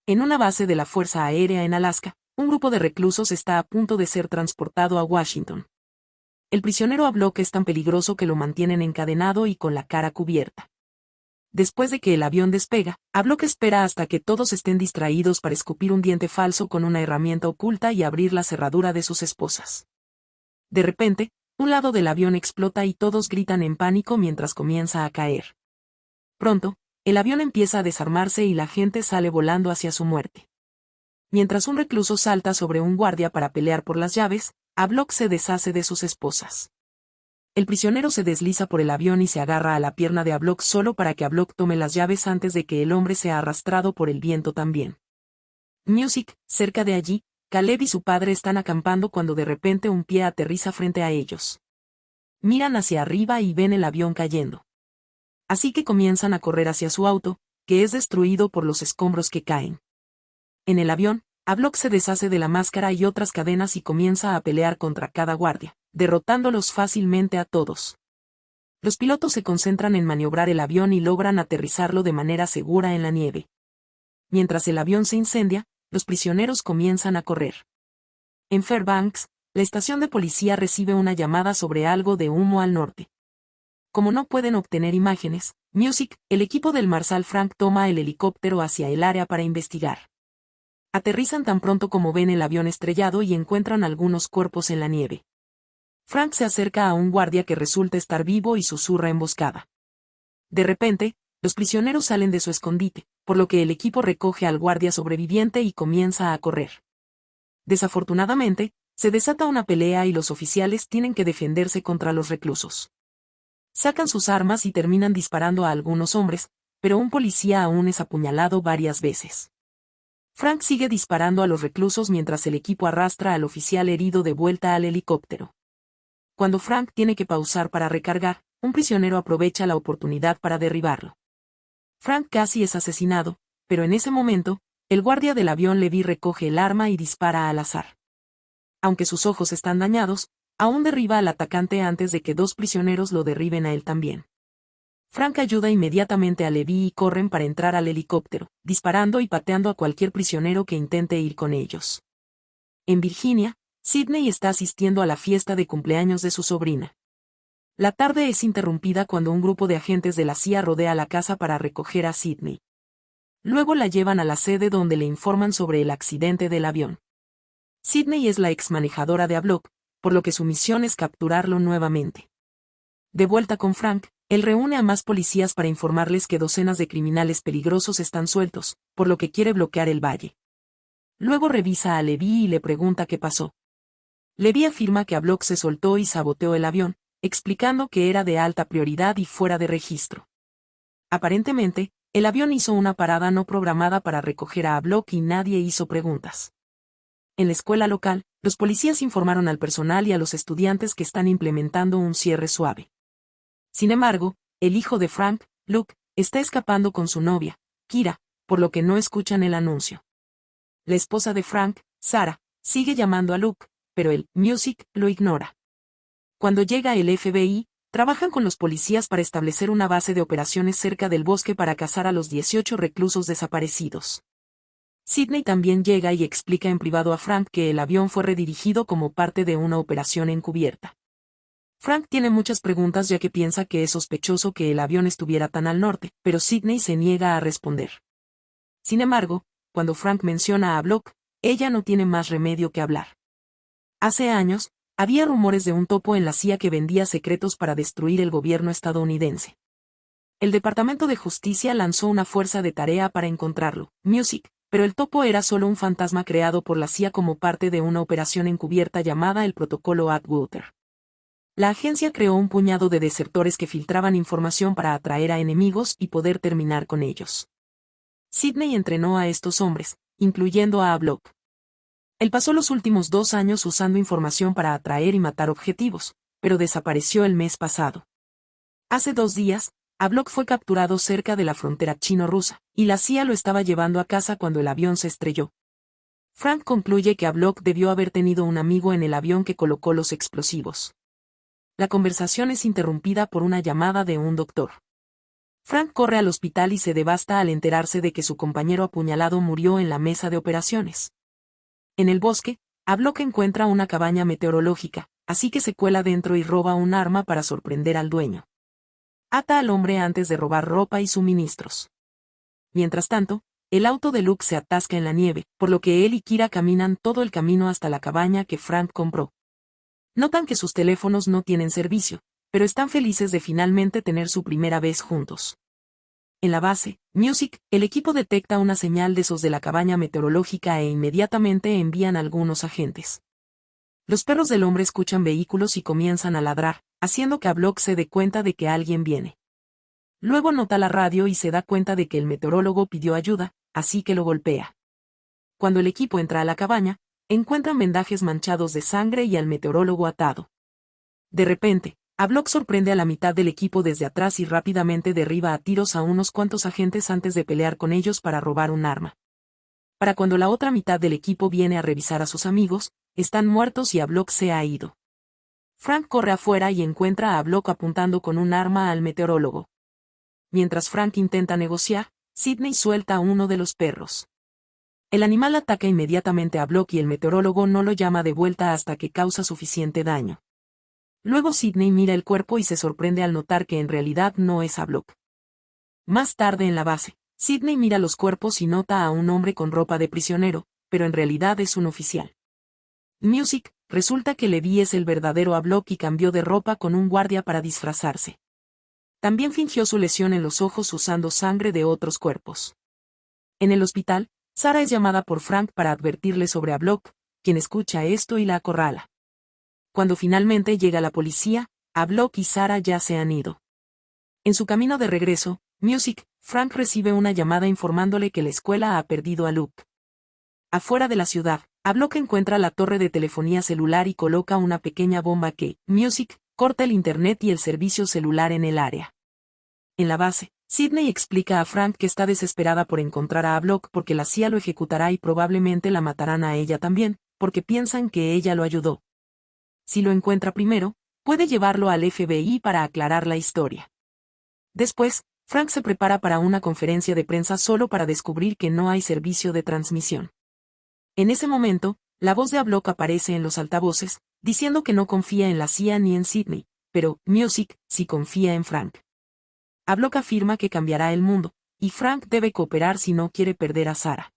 En una base de la Fuerza Aérea en Alaska, un grupo de reclusos está a punto de ser transportado a Washington. El prisionero A Block es tan peligroso que lo mantienen encadenado y con la cara cubierta. Después de que el avión despega, A Block espera hasta que todos estén distraídos para escupir un diente falso con una herramienta oculta y abrir la cerradura de sus esposas. De repente, un lado del avión explota y todos gritan en pánico mientras comienza a caer. Pronto, el avión empieza a desarmarse y la gente sale volando hacia su muerte. Mientras un recluso salta sobre un guardia para pelear por las llaves, A Block se deshace de sus esposas. El prisionero se desliza por el avión y se agarra a la pierna de A Block solo para que A Block tome las llaves antes de que el hombre sea arrastrado por el viento también. Music, cerca de allí, Caleb y su padre están acampando cuando de repente un pie aterriza frente a ellos. Miran hacia arriba y ven el avión cayendo. Así que comienzan a correr hacia su auto, que es destruido por los escombros que caen. En el avión, A Block se deshace de la máscara y otras cadenas y comienza a pelear contra cada guardia, derrotándolos fácilmente a todos. Los pilotos se concentran en maniobrar el avión y logran aterrizarlo de manera segura en la nieve. Mientras el avión se incendia, los prisioneros comienzan a correr. En Fairbanks, la estación de policía recibe una llamada sobre algo de humo al norte. Como no pueden obtener imágenes, Music, el equipo del Marshal Frank toma el helicóptero hacia el área para investigar. Aterrizan tan pronto como ven el avión estrellado y encuentran algunos cuerpos en la nieve. Frank se acerca a un guardia que resulta estar vivo y susurra emboscada. De repente, los prisioneros salen de su escondite, por lo que el equipo recoge al guardia sobreviviente y comienza a correr. Desafortunadamente, se desata una pelea y los oficiales tienen que defenderse contra los reclusos. Sacan sus armas y terminan disparando a algunos hombres, pero un policía aún es apuñalado varias veces. Frank sigue disparando a los reclusos mientras el equipo arrastra al oficial herido de vuelta al helicóptero. Cuando Frank tiene que pausar para recargar, un prisionero aprovecha la oportunidad para derribarlo. Frank casi es asesinado, pero en ese momento, el guardia del avión Levi recoge el arma y dispara al azar. Aunque sus ojos están dañados, aún derriba al atacante antes de que dos prisioneros lo derriben a él también. Frank ayuda inmediatamente a Levi y corren para entrar al helicóptero, disparando y pateando a cualquier prisionero que intente ir con ellos. En Virginia, Sidney está asistiendo a la fiesta de cumpleaños de su sobrina. La tarde es interrumpida cuando un grupo de agentes de la CIA rodea la casa para recoger a Sidney. Luego la llevan a la sede donde le informan sobre el accidente del avión. Sidney es la exmanejadora de A Block, por lo que su misión es capturarlo nuevamente. De vuelta con Frank, él reúne a más policías para informarles que docenas de criminales peligrosos están sueltos, por lo que quiere bloquear el valle. Luego revisa a Levi y le pregunta qué pasó. Levi afirma que A Block se soltó y saboteó el avión, explicando que era de alta prioridad y fuera de registro. Aparentemente, el avión hizo una parada no programada para recoger a Block y nadie hizo preguntas. En la escuela local, los policías informaron al personal y a los estudiantes que están implementando un cierre suave. Sin embargo, el hijo de Frank, Luke, está escapando con su novia, Kira, por lo que no escuchan el anuncio. La esposa de Frank, Sarah, sigue llamando a Luke, pero el Music lo ignora. Cuando llega el FBI, trabajan con los policías para establecer una base de operaciones cerca del bosque para cazar a los 18 reclusos desaparecidos. Sidney también llega y explica en privado a Frank que el avión fue redirigido como parte de una operación encubierta. Frank tiene muchas preguntas ya que piensa que es sospechoso que el avión estuviera tan al norte, pero Sidney se niega a responder. Sin embargo, cuando Frank menciona a Block, ella no tiene más remedio que hablar. Hace años, había rumores de un topo en la CIA que vendía secretos para destruir el gobierno estadounidense. El Departamento de Justicia lanzó una fuerza de tarea para encontrarlo, Music, pero el topo era solo un fantasma creado por la CIA como parte de una operación encubierta llamada el Protocolo Atwater. La agencia creó un puñado de desertores que filtraban información para atraer a enemigos y poder terminar con ellos. Sidney entrenó a estos hombres, incluyendo a Block. Él pasó los últimos 2 años usando información para atraer y matar objetivos, pero desapareció el mes pasado. Hace 2 días, A Block fue capturado cerca de la frontera chino-rusa, y la CIA lo estaba llevando a casa cuando el avión se estrelló. Frank concluye que A Block debió haber tenido un amigo en el avión que colocó los explosivos. La conversación es interrumpida por una llamada de un doctor. Frank corre al hospital y se devasta al enterarse de que su compañero apuñalado murió en la mesa de operaciones. En el bosque, Block encuentra una cabaña meteorológica, así que se cuela dentro y roba un arma para sorprender al dueño. Ata al hombre antes de robar ropa y suministros. Mientras tanto, el auto de Luke se atasca en la nieve, por lo que él y Kira caminan todo el camino hasta la cabaña que Frank compró. Notan que sus teléfonos no tienen servicio, pero están felices de finalmente tener su primera vez juntos. En la base, Music, el equipo detecta una señal de esos de la cabaña meteorológica e inmediatamente envían algunos agentes. Los perros del hombre escuchan vehículos y comienzan a ladrar, haciendo que Block se dé cuenta de que alguien viene. Luego nota la radio y se da cuenta de que el meteorólogo pidió ayuda, así que lo golpea. Cuando el equipo entra a la cabaña, encuentran vendajes manchados de sangre y al meteorólogo atado. De repente, Block sorprende a la mitad del equipo desde atrás y rápidamente derriba a tiros a unos cuantos agentes antes de pelear con ellos para robar un arma. Para cuando la otra mitad del equipo viene a revisar a sus amigos, están muertos y Block se ha ido. Frank corre afuera y encuentra a Block apuntando con un arma al meteorólogo. Mientras Frank intenta negociar, Sidney suelta a uno de los perros. El animal ataca inmediatamente a Block y el meteorólogo no lo llama de vuelta hasta que causa suficiente daño. Luego Sidney mira el cuerpo y se sorprende al notar que en realidad no es Block. Más tarde en la base, Sidney mira los cuerpos y nota a un hombre con ropa de prisionero, pero en realidad es un oficial. Music, resulta que Levi es el verdadero Block y cambió de ropa con un guardia para disfrazarse. También fingió su lesión en los ojos usando sangre de otros cuerpos. En el hospital, Sarah es llamada por Frank para advertirle sobre Block, quien escucha esto y la acorrala. Cuando finalmente llega la policía, Block y Sarah ya se han ido. En su camino de regreso, Music, Frank recibe una llamada informándole que la escuela ha perdido a Luke. Afuera de la ciudad, Block encuentra la torre de telefonía celular y coloca una pequeña bomba que, Music, corta el internet y el servicio celular en el área. En la base, Sidney explica a Frank que está desesperada por encontrar a Block porque la CIA lo ejecutará y probablemente la matarán a ella también, porque piensan que ella lo ayudó. Si lo encuentra primero, puede llevarlo al FBI para aclarar la historia. Después, Frank se prepara para una conferencia de prensa solo para descubrir que no hay servicio de transmisión. En ese momento, la voz de Block aparece en los altavoces, diciendo que no confía en la CIA ni en Sidney, pero Music sí confía en Frank. Block afirma que cambiará el mundo, y Frank debe cooperar si no quiere perder a Sarah.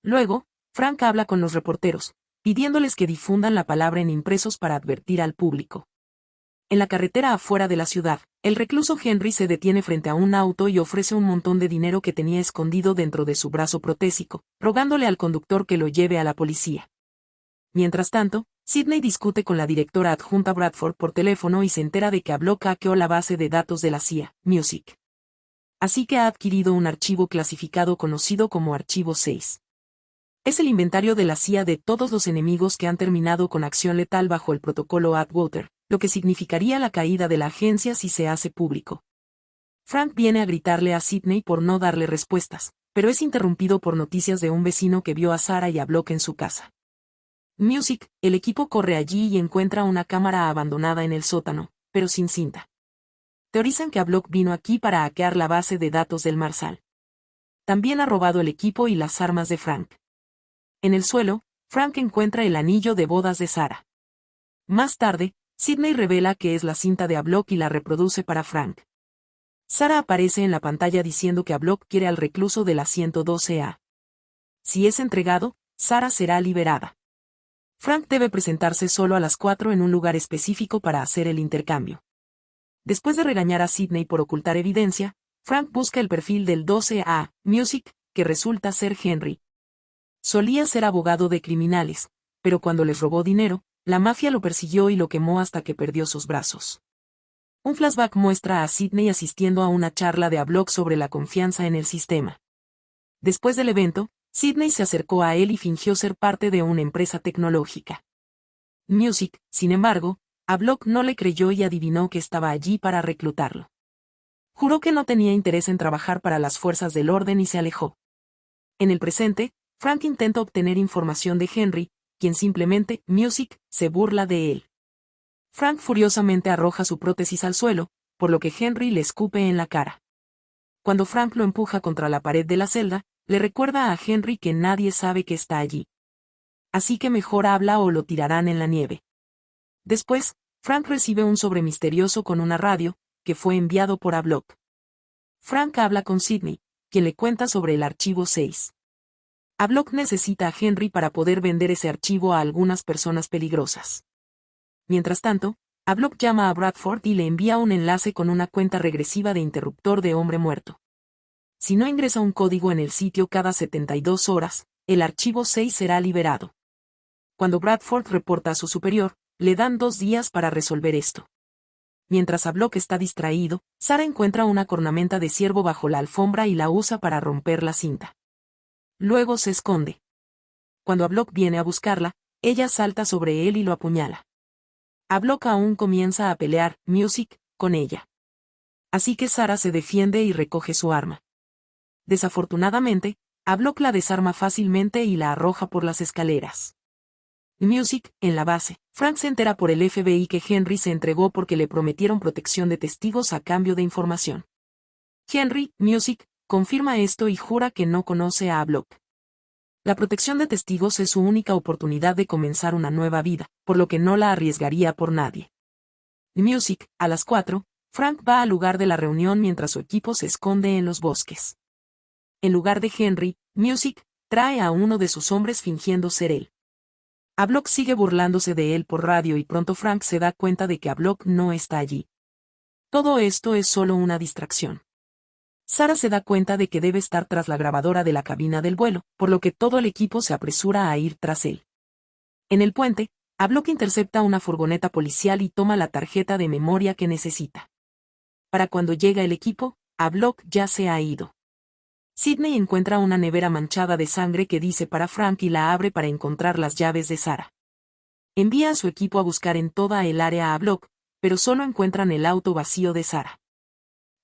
Luego, Frank habla con los reporteros, pidiéndoles que difundan la palabra en impresos para advertir al público. En la carretera afuera de la ciudad, el recluso Henry se detiene frente a un auto y ofrece un montón de dinero que tenía escondido dentro de su brazo protésico, rogándole al conductor que lo lleve a la policía. Mientras tanto, Sidney discute con la directora adjunta Bradford por teléfono y se entera de que Block hackeó la base de datos de la CIA, Music. Así que ha adquirido un archivo clasificado conocido como Archivo 6. Es el inventario de la CIA de todos los enemigos que han terminado con acción letal bajo el protocolo Atwater, lo que significaría la caída de la agencia si se hace público. Frank viene a gritarle a Sidney por no darle respuestas, pero es interrumpido por noticias de un vecino que vio a Sarah y a Block en su casa. Music, el equipo corre allí y encuentra una cámara abandonada en el sótano, pero sin cinta. Teorizan que Block vino aquí para hackear la base de datos del Marsal. También ha robado el equipo y las armas de Frank. En el suelo, Frank encuentra el anillo de bodas de Sarah. Más tarde, Sidney revela que es la cinta de Block y la reproduce para Frank. Sarah aparece en la pantalla diciendo que Block quiere al recluso de la 112A. Si es entregado, Sarah será liberada. Frank debe presentarse solo a las 4 en un lugar específico para hacer el intercambio. Después de regañar a Sidney por ocultar evidencia, Frank busca el perfil del 12A, Music, que resulta ser Henry. Solía ser abogado de criminales, pero cuando les robó dinero, la mafia lo persiguió y lo quemó hasta que perdió sus brazos. Un flashback muestra a Sidney asistiendo a una charla de Block sobre la confianza en el sistema. Después del evento, Sidney se acercó a él y fingió ser parte de una empresa tecnológica. Music, sin embargo, Block no le creyó y adivinó que estaba allí para reclutarlo. Juró que no tenía interés en trabajar para las fuerzas del orden y se alejó. En el presente, Frank intenta obtener información de Henry, quien simplemente, Music, se burla de él. Frank furiosamente arroja su prótesis al suelo, por lo que Henry le escupe en la cara. Cuando Frank lo empuja contra la pared de la celda, le recuerda a Henry que nadie sabe que está allí. Así que mejor habla o lo tirarán en la nieve. Después, Frank recibe un sobre misterioso con una radio, que fue enviado por Block. Frank habla con Sidney, quien le cuenta sobre el archivo 6. Block necesita a Henry para poder vender ese archivo a algunas personas peligrosas. Mientras tanto, Block llama a Bradford y le envía un enlace con una cuenta regresiva de interruptor de hombre muerto. Si no ingresa un código en el sitio cada 72 horas, el archivo 6 será liberado. Cuando Bradford reporta a su superior, le dan 2 días para resolver esto. Mientras Block está distraído, Sarah encuentra una cornamenta de ciervo bajo la alfombra y la usa para romper la cinta. Luego se esconde. Cuando Block viene a buscarla, ella salta sobre él y lo apuñala. Block aún comienza a pelear, Music, con ella. Así que Sarah se defiende y recoge su arma. Desafortunadamente, Block la desarma fácilmente y la arroja por las escaleras. Music, en la base, Frank se entera por el FBI que Henry se entregó porque le prometieron protección de testigos a cambio de información. Henry, Music, confirma esto y jura que no conoce a Block. La protección de testigos es su única oportunidad de comenzar una nueva vida, por lo que no la arriesgaría por nadie. Music, a las 4, Frank va al lugar de la reunión mientras su equipo se esconde en los bosques. En lugar de Henry, Music trae a uno de sus hombres fingiendo ser él. Block sigue burlándose de él por radio y pronto Frank se da cuenta de que Block no está allí. Todo esto es solo una distracción. Sarah se da cuenta de que debe estar tras la grabadora de la cabina del vuelo, por lo que todo el equipo se apresura a ir tras él. En el puente, Block intercepta una furgoneta policial y toma la tarjeta de memoria que necesita. Para cuando llega el equipo, Block ya se ha ido. Sidney encuentra una nevera manchada de sangre que dice para Frank y la abre para encontrar las llaves de Sarah. Envía a su equipo a buscar en toda el área a Block, pero solo encuentran el auto vacío de Sarah.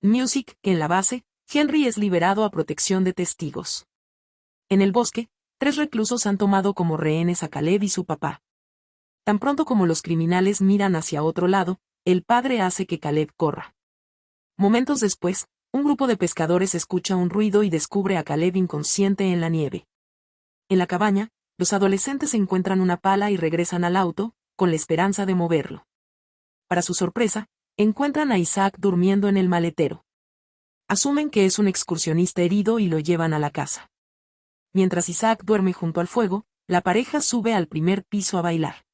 Music, en la base, Henry es liberado a protección de testigos. En el bosque, 3 reclusos han tomado como rehenes a Caleb y su papá. Tan pronto como los criminales miran hacia otro lado, el padre hace que Caleb corra. Momentos después, un grupo de pescadores escucha un ruido y descubre a Caleb inconsciente en la nieve. En la cabaña, los adolescentes encuentran una pala y regresan al auto, con la esperanza de moverlo. Para su sorpresa, encuentran a Isaac durmiendo en el maletero. Asumen que es un excursionista herido y lo llevan a la casa. Mientras Isaac duerme junto al fuego, la pareja sube al primer piso a bailar.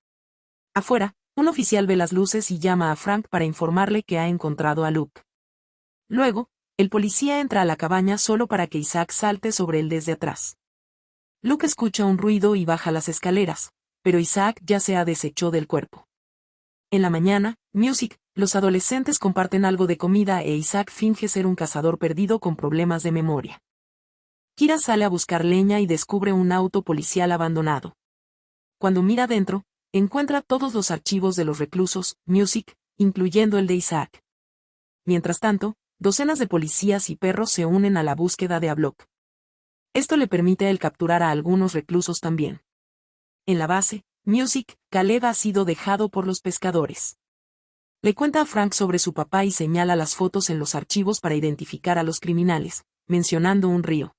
Afuera, un oficial ve las luces y llama a Frank para informarle que ha encontrado a Luke. Luego, el policía entra a la cabaña solo para que Isaac salte sobre él desde atrás. Luke escucha un ruido y baja las escaleras, pero Isaac ya se ha deshecho del cuerpo. En la mañana, Music, los adolescentes comparten algo de comida e Isaac finge ser un cazador perdido con problemas de memoria. Kira sale a buscar leña y descubre un auto policial abandonado. Cuando mira dentro, encuentra todos los archivos de los reclusos, Music, incluyendo el de Isaac. Mientras tanto, docenas de policías y perros se unen a la búsqueda de Block. Esto le permite a él capturar a algunos reclusos también. En la base, Music, Caleb ha sido dejado por los pescadores. Le cuenta a Frank sobre su papá y señala las fotos en los archivos para identificar a los criminales, mencionando un río.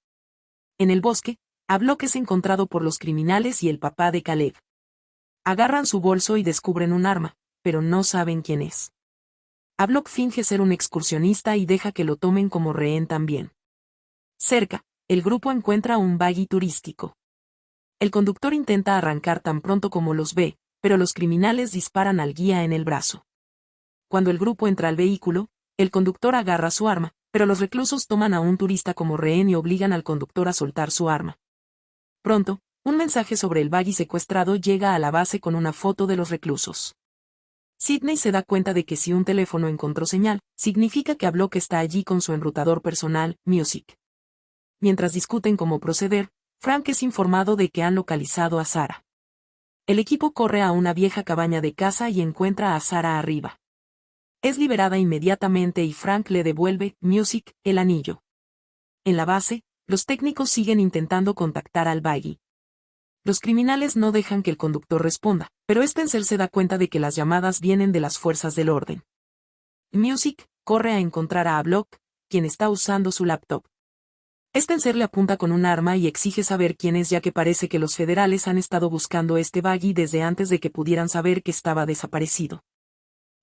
En el bosque, Block es encontrado por los criminales y el papá de Caleb. Agarran su bolso y descubren un arma, pero no saben quién es. Block finge ser un excursionista y deja que lo tomen como rehén también. Cerca, el grupo encuentra un buggy turístico. El conductor intenta arrancar tan pronto como los ve, pero los criminales disparan al guía en el brazo. Cuando el grupo entra al vehículo, el conductor agarra su arma, pero los reclusos toman a un turista como rehén y obligan al conductor a soltar su arma. Pronto, un mensaje sobre el buggy secuestrado llega a la base con una foto de los reclusos. Sidney se da cuenta de que si un teléfono encontró señal, significa que Block está allí con su enrutador personal, Music. Mientras discuten cómo proceder, Frank es informado de que han localizado a Sarah. El equipo corre a una vieja cabaña de caza y encuentra a Sarah arriba. Es liberada inmediatamente y Frank le devuelve, Music, el anillo. En la base, los técnicos siguen intentando contactar al buggy. Los criminales no dejan que el conductor responda, pero Spencer se da cuenta de que las llamadas vienen de las fuerzas del orden. Music corre a encontrar a Block, quien está usando su laptop. Spencer le apunta con un arma y exige saber quién es, ya que parece que los federales han estado buscando este buggy desde antes de que pudieran saber que estaba desaparecido.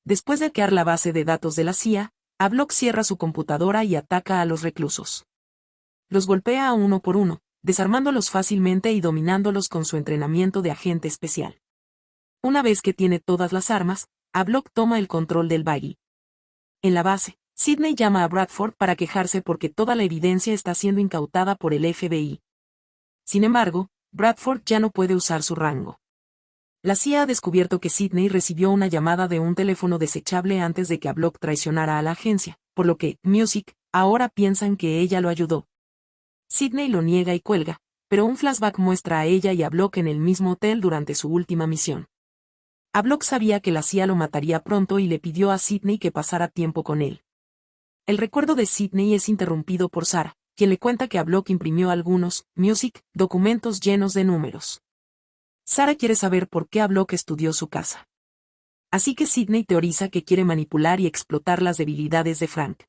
Después de hackear la base de datos de la CIA, Havelock cierra su computadora y ataca a los reclusos. Los golpea a uno por uno, desarmándolos fácilmente y dominándolos con su entrenamiento de agente especial. Una vez que tiene todas las armas, Havelock toma el control del buggy. En la base, Sidney llama a Bradford para quejarse porque toda la evidencia está siendo incautada por el FBI. Sin embargo, Bradford ya no puede usar su rango. La CIA ha descubierto que Sidney recibió una llamada de un teléfono desechable antes de que Havelock traicionara a la agencia, por lo que Music ahora piensan que ella lo ayudó. Sidney lo niega y cuelga, pero un flashback muestra a ella y a Havelock en el mismo hotel durante su última misión. Havelock sabía que la CIA lo mataría pronto y le pidió a Sidney que pasara tiempo con él. El recuerdo de Sidney es interrumpido por Sarah, quien le cuenta que Havelock imprimió algunos documentos llenos de números. Sarah quiere saber por qué Havelock estudió su casa. Así que Sidney teoriza que quiere manipular y explotar las debilidades de Frank.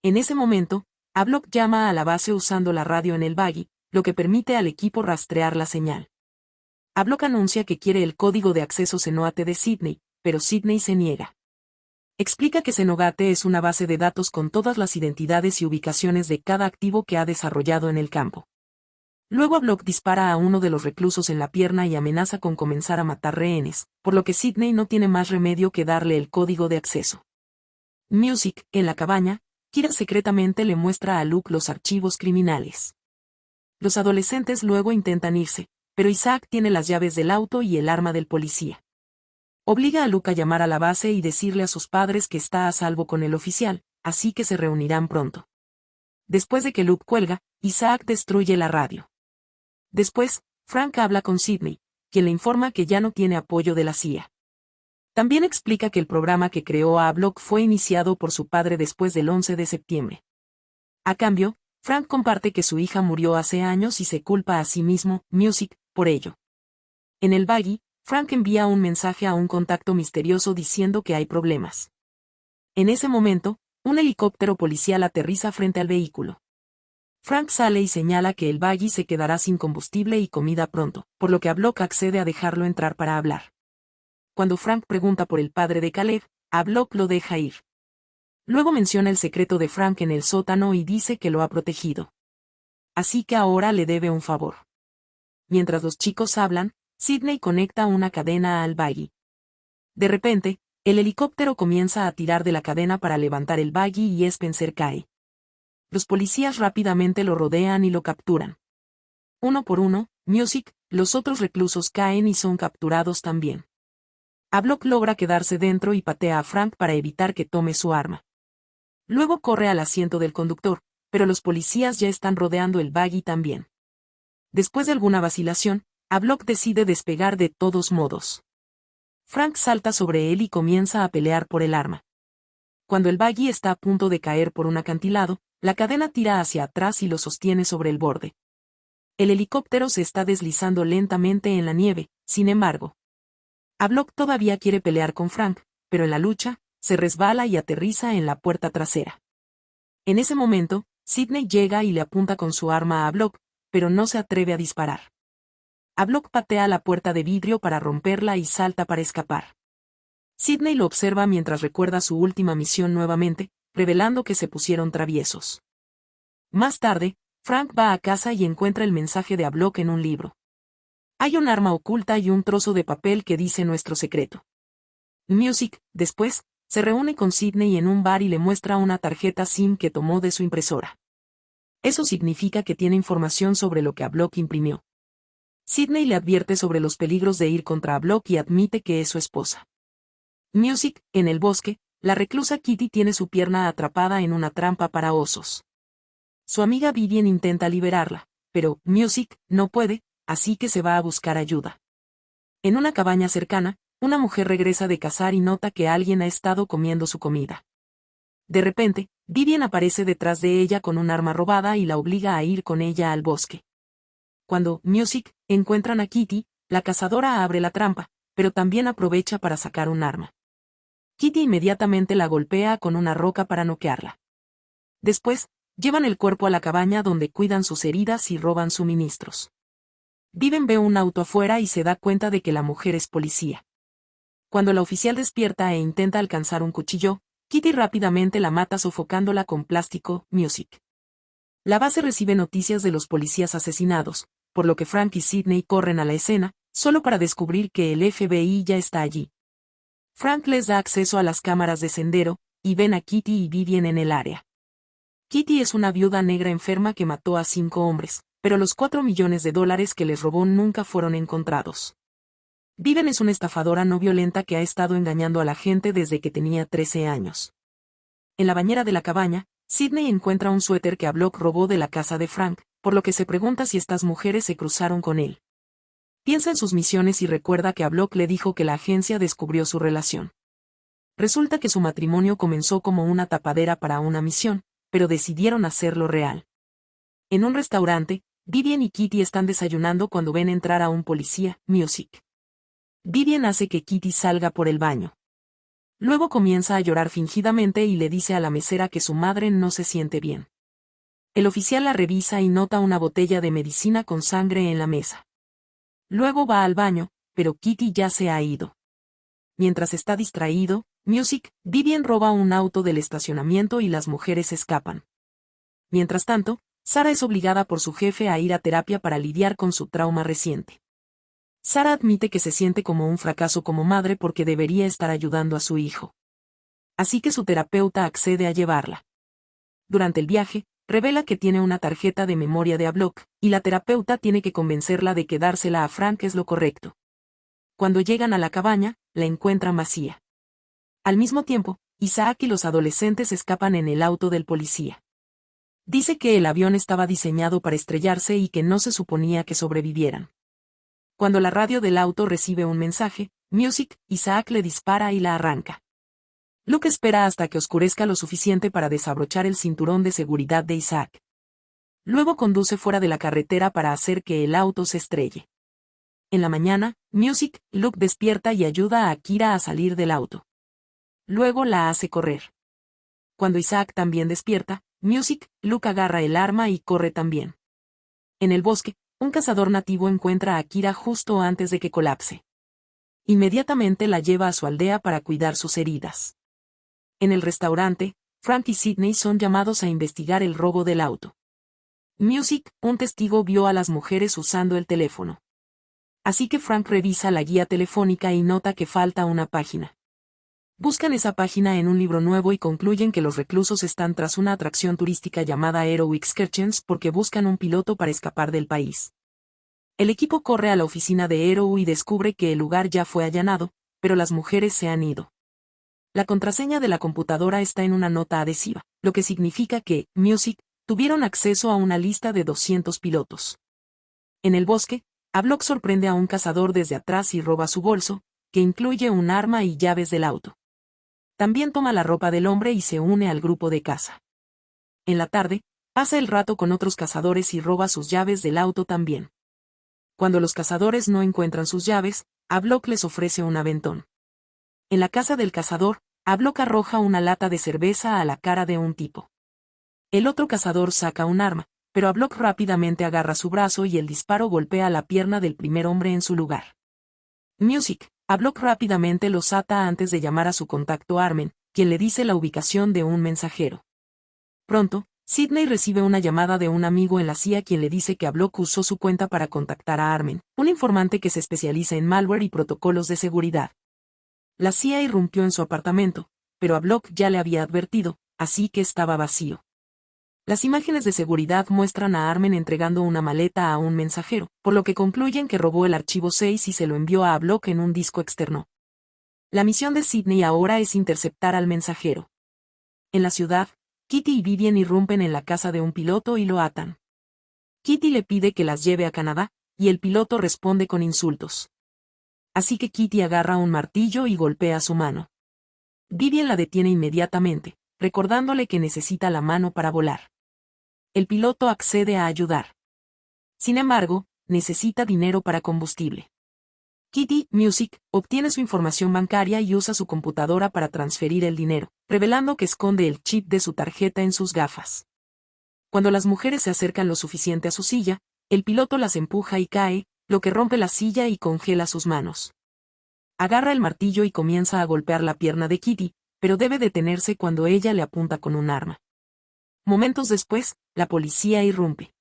En ese momento, Havelock llama a la base usando la radio en el buggy, lo que permite al equipo rastrear la señal. Havelock anuncia que quiere el código de acceso Xenogate de Sidney, pero Sidney se niega. Explica que Xenogate es una base de datos con todas las identidades y ubicaciones de cada activo que ha desarrollado en el campo. Luego Havelock dispara a uno de los reclusos en la pierna y amenaza con comenzar a matar rehenes, por lo que Sidney no tiene más remedio que darle el código de acceso. Music, en la cabaña, Kira secretamente le muestra a Luke los archivos criminales. Los adolescentes luego intentan irse, pero Isaac tiene las llaves del auto y el arma del policía. Obliga a Luke a llamar a la base y decirle a sus padres que está a salvo con el oficial, así que se reunirán pronto. Después de que Luke cuelga, Isaac destruye la radio. Después, Frank habla con Sidney, quien le informa que ya no tiene apoyo de la CIA. También explica que el programa que creó a Havelock fue iniciado por su padre después del 11 de septiembre. A cambio, Frank comparte que su hija murió hace años y se culpa a sí mismo, Music, por ello. En el buggy, Frank envía un mensaje a un contacto misterioso diciendo que hay problemas. En ese momento, un helicóptero policial aterriza frente al vehículo. Frank sale y señala que el buggy se quedará sin combustible y comida pronto, por lo que Havelock accede a dejarlo entrar para hablar. Cuando Frank pregunta por el padre de Caleb, Havelock lo deja ir. Luego menciona el secreto de Frank en el sótano y dice que lo ha protegido. Así que ahora le debe un favor. Mientras los chicos hablan, Sidney conecta una cadena al buggy. De repente, el helicóptero comienza a tirar de la cadena para levantar el buggy y Spencer cae. Los policías rápidamente lo rodean y lo capturan. Uno por uno, Music, los otros reclusos caen y son capturados también. Havelock logra quedarse dentro y patea a Frank para evitar que tome su arma. Luego corre al asiento del conductor, pero los policías ya están rodeando el buggy también. Después de alguna vacilación, Havelock decide despegar de todos modos. Frank salta sobre él y comienza a pelear por el arma. Cuando el buggy está a punto de caer por un acantilado, la cadena tira hacia atrás y lo sostiene sobre el borde. El helicóptero se está deslizando lentamente en la nieve, sin embargo. Havelock todavía quiere pelear con Frank, pero en la lucha, se resbala y aterriza en la puerta trasera. En ese momento, Sidney llega y le apunta con su arma a Havelock, pero no se atreve a disparar. Havelock patea la puerta de vidrio para romperla y salta para escapar. Sidney lo observa mientras recuerda su última misión nuevamente, revelando que se pusieron traviesos. Más tarde, Frank va a casa y encuentra el mensaje de Havelock en un libro. Hay un arma oculta y un trozo de papel que dice nuestro secreto. Music, después, se reúne con Sidney en un bar y le muestra una tarjeta SIM que tomó de su impresora. Eso significa que tiene información sobre lo que Havelock imprimió. Sidney le advierte sobre los peligros de ir contra Havelock y admite que es su esposa. Music, en el bosque, la reclusa Kitty tiene su pierna atrapada en una trampa para osos. Su amiga Vivian intenta liberarla, pero Music no puede, así que se va a buscar ayuda. En una cabaña cercana, una mujer regresa de cazar y nota que alguien ha estado comiendo su comida. De repente, Vivian aparece detrás de ella con un arma robada y la obliga a ir con ella al bosque. Cuando Music encuentran a Kitty, la cazadora abre la trampa, pero también aprovecha para sacar un arma. Kitty inmediatamente la golpea con una roca para noquearla. Después, llevan el cuerpo a la cabaña donde cuidan sus heridas y roban suministros. Vivian ve un auto afuera y se da cuenta de que la mujer es policía. Cuando la oficial despierta e intenta alcanzar un cuchillo, Kitty rápidamente la mata sofocándola con plástico, Music. La base recibe noticias de los policías asesinados, por lo que Frank y Sidney corren a la escena, solo para descubrir que el FBI ya está allí. Frank les da acceso a las cámaras de sendero, y ven a Kitty y Vivian en el área. Kitty es una viuda negra enferma que mató a 5 hombres, pero los $4 millones que les robó nunca fueron encontrados. Vivian es una estafadora no violenta que ha estado engañando a la gente desde que tenía 13 años. En la bañera de la cabaña, Sidney encuentra un suéter que Block robó de la casa de Frank, por lo que se pregunta si estas mujeres se cruzaron con él. Piensa en sus misiones y recuerda que Block le dijo que la agencia descubrió su relación. Resulta que su matrimonio comenzó como una tapadera para una misión, pero decidieron hacerlo real. En un restaurante, Vivian y Kitty están desayunando cuando ven entrar a un policía, Music. Vivian hace que Kitty salga por el baño. Luego comienza a llorar fingidamente y le dice a la mesera que su madre no se siente bien. El oficial la revisa y nota una botella de medicina con sangre en la mesa. Luego va al baño, pero Kitty ya se ha ido. Mientras está distraído, Vivian roba un auto del estacionamiento y las mujeres escapan. Mientras tanto, Sarah es obligada por su jefe a ir a terapia para lidiar con su trauma reciente. Sarah admite que se siente como un fracaso como madre porque debería estar ayudando a su hijo. Así que su terapeuta accede a llevarla. Durante el viaje, revela que tiene una tarjeta de memoria de Block, y la terapeuta tiene que convencerla de que dársela a Frank es lo correcto. Cuando llegan a la cabaña, la encuentran vacía. Al mismo tiempo, Isaac y los adolescentes escapan en el auto del policía. Dice que el avión estaba diseñado para estrellarse y que no se suponía que sobrevivieran. Cuando la radio del auto recibe un mensaje, Isaac le dispara y la arranca. Luke espera hasta que oscurezca lo suficiente para desabrochar el cinturón de seguridad de Isaac. Luego conduce fuera de la carretera para hacer que el auto se estrelle. En la mañana, Luke despierta y ayuda a Kira a salir del auto. Luego la hace correr. Cuando Isaac también despierta, Luke agarra el arma y corre también. En el bosque, un cazador nativo encuentra a Kira justo antes de que colapse. Inmediatamente la lleva a su aldea para cuidar sus heridas. En el restaurante, Frank y Sidney son llamados a investigar el robo del auto. Un testigo vio a las mujeres usando el teléfono. Así que Frank revisa la guía telefónica y nota que falta una página. Buscan esa página en un libro nuevo y concluyen que los reclusos están tras una atracción turística llamada Aero Excursions porque buscan un piloto para escapar del país. El equipo corre a la oficina de Aero y descubre que el lugar ya fue allanado, pero las mujeres se han ido. La contraseña de la computadora está en una nota adhesiva, lo que significa que, tuvieron acceso a una lista de 200 pilotos. En el bosque, Block sorprende a un cazador desde atrás y roba su bolso, que incluye un arma y llaves del auto. También toma la ropa del hombre y se une al grupo de caza. En la tarde, pasa el rato con otros cazadores y roba sus llaves del auto también. Cuando los cazadores no encuentran sus llaves, Block les ofrece un aventón. En la casa del cazador, Block arroja una lata de cerveza a la cara de un tipo. El otro cazador saca un arma, pero Block rápidamente agarra su brazo y el disparo golpea la pierna del primer hombre en su lugar. Block rápidamente los ata antes de llamar a su contacto Armen, quien le dice la ubicación de un mensajero. Pronto, Sidney recibe una llamada de un amigo en la CIA quien le dice que Block usó su cuenta para contactar a Armen, un informante que se especializa en malware y protocolos de seguridad. La CIA irrumpió en su apartamento, pero Block ya le había advertido, así que estaba vacío. Las imágenes de seguridad muestran a Armen entregando una maleta a un mensajero, por lo que concluyen que robó el archivo 6 y se lo envió a Block en un disco externo. La misión de Sidney ahora es interceptar al mensajero. En la ciudad, Kitty y Vivian irrumpen en la casa de un piloto y lo atan. Kitty le pide que las lleve a Canadá, y el piloto responde con insultos. Así que Kitty agarra un martillo y golpea su mano. Vivian la detiene inmediatamente, recordándole que necesita la mano para volar. El piloto accede a ayudar. Sin embargo, necesita dinero para combustible. Kitty, Music, obtiene su información bancaria y usa su computadora para transferir el dinero, revelando que esconde el chip de su tarjeta en sus gafas. Cuando las mujeres se acercan lo suficiente a su silla, el piloto las empuja y cae, lo que rompe la silla y congela sus manos. Agarra el martillo y comienza a golpear la pierna de Kitty, pero debe detenerse cuando ella le apunta con un arma. Momentos después, la policía irrumpe.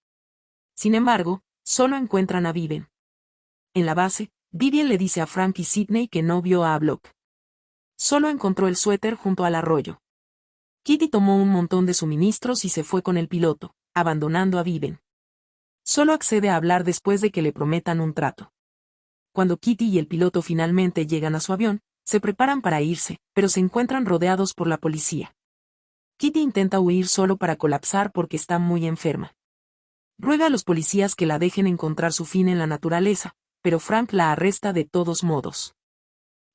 Sin embargo, solo encuentran a Viven. En la base, Vivian le dice a Frank y Sidney que no vio a Block. Solo encontró el suéter junto al arroyo. Kitty tomó un montón de suministros y se fue con el piloto, abandonando a Viven. Solo accede a hablar después de que le prometan un trato. Cuando Kitty y el piloto finalmente llegan a su avión, se preparan para irse, pero se encuentran rodeados por la policía. Kitty intenta huir solo para colapsar porque está muy enferma. Ruega a los policías que la dejen encontrar su fin en la naturaleza, pero Frank la arresta de todos modos.